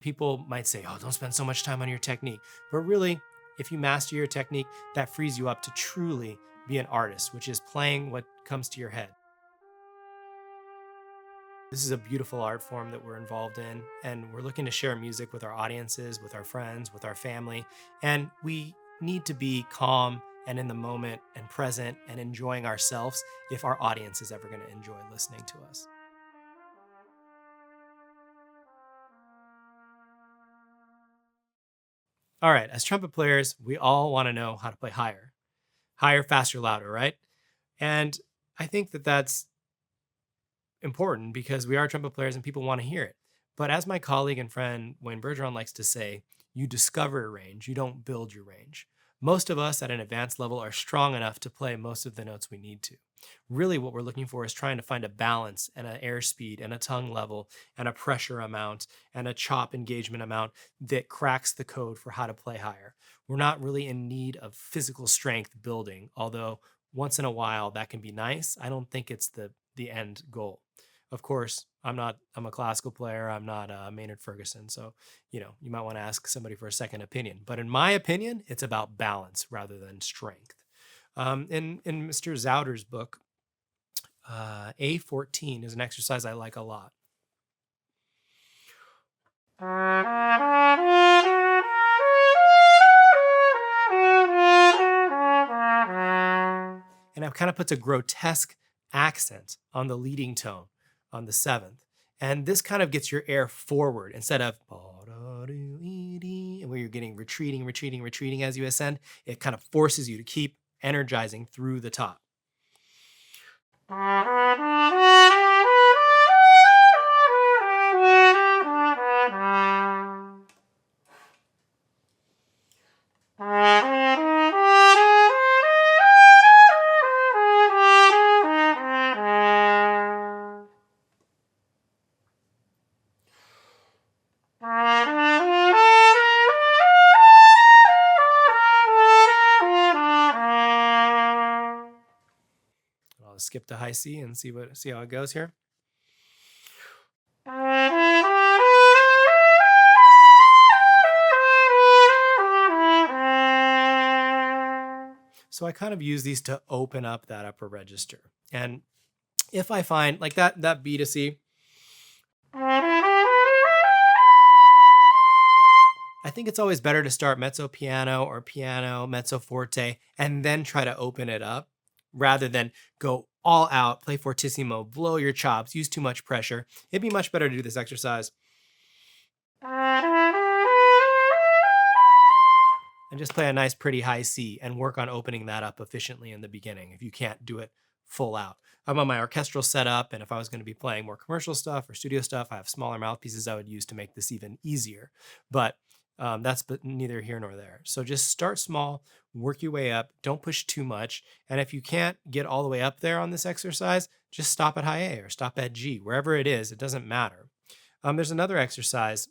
People might say, oh, don't spend so much time on your technique. But really, if you master your technique, that frees you up to truly be an artist, which is playing what comes to your head. This is a beautiful art form that we're involved in, and we're looking to share music with our audiences, with our friends, with our family. And we need to be calm and in the moment and present and enjoying ourselves if our audience is ever going to enjoy listening to us. All right, as trumpet players, we all want to know how to play higher, higher, faster, louder, right? And I think that that's important because we are trumpet players and people want to hear it. But as my colleague and friend Wayne Bergeron likes to say, you discover a range, you don't build your range. Most of us at an advanced level are strong enough to play most of the notes we need to. Really, what we're looking for is trying to find a balance and an airspeed and a tongue level and a pressure amount and a chop engagement amount that cracks the code for how to play higher. We're not really in need of physical strength building, although once in a while that can be nice. I don't think it's the end goal. Of course, I'm a classical player. I'm not Maynard Ferguson. So, you might want to ask somebody for a second opinion. But in my opinion, it's about balance rather than strength. In Mr. Zauder's book, A14 is an exercise I like a lot. And it kind of puts a grotesque accent on the leading tone on the seventh. And this kind of gets your air forward instead of and where you're getting retreating as you ascend. It kind of forces you to keep energizing through the top. I'll skip to high C and see how it goes here. So I kind of use these to open up that upper register. And if I find like that B to C, I think it's always better to start mezzo piano or piano, mezzo forte, and then try to open it up rather than go all out, play fortissimo, blow your chops, use too much pressure. It'd be much better to do this exercise and just play a nice pretty high C and work on opening that up efficiently in the beginning if you can't do it full out. I'm on my orchestral setup, and if I was going to be playing more commercial stuff or studio stuff, I have smaller mouthpieces I would use to make this even easier. But that's neither here nor there. So just start small, work your way up, don't push too much. And if you can't get all the way up there on this exercise, just stop at high A or stop at G, wherever it is, it doesn't matter. There's another exercise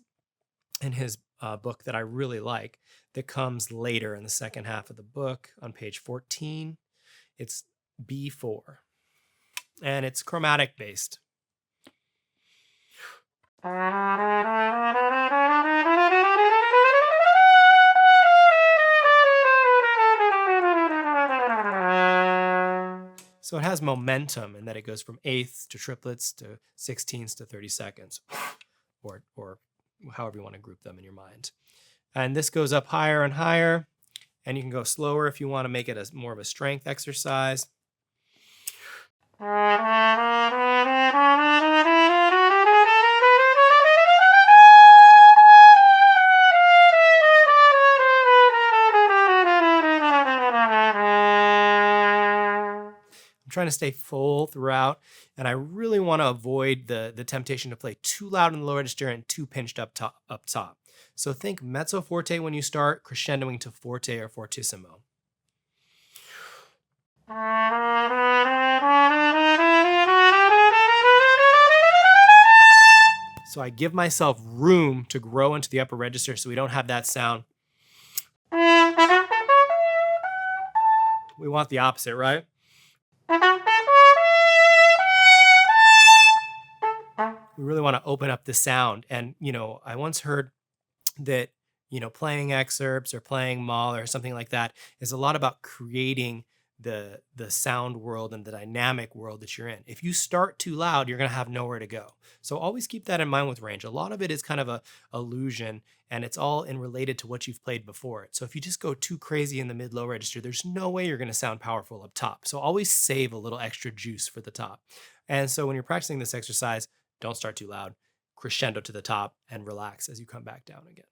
in his book that I really like that comes later in the second half of the book on page 14. It's B4, and it's chromatic based. So it has momentum in that it goes from eighths to triplets to sixteenths to 32nds, or however you want to group them in your mind. And this goes up higher and higher, and you can go slower if you want to make it more of a strength exercise. I'm trying to stay full throughout, and I really want to avoid the temptation to play too loud in the low register and too pinched up top. So think mezzo forte when you start, crescendoing to forte or fortissimo. So I give myself room to grow into the upper register so we don't have that sound. We want the opposite, right? We really want to open up the sound. And, I once heard that playing excerpts or playing mall or something like that is a lot about creating the sound world and the dynamic world that you're in. If you start too loud, you're going to have nowhere to go. So always keep that in mind with range. A lot of it is kind of a illusion, and it's all in related to what you've played before it. So if you just go too crazy in the mid low register, there's no way you're going to sound powerful up top. So always save a little extra juice for the top. And so when you're practicing this exercise, don't start too loud, crescendo to the top, and relax as you come back down again.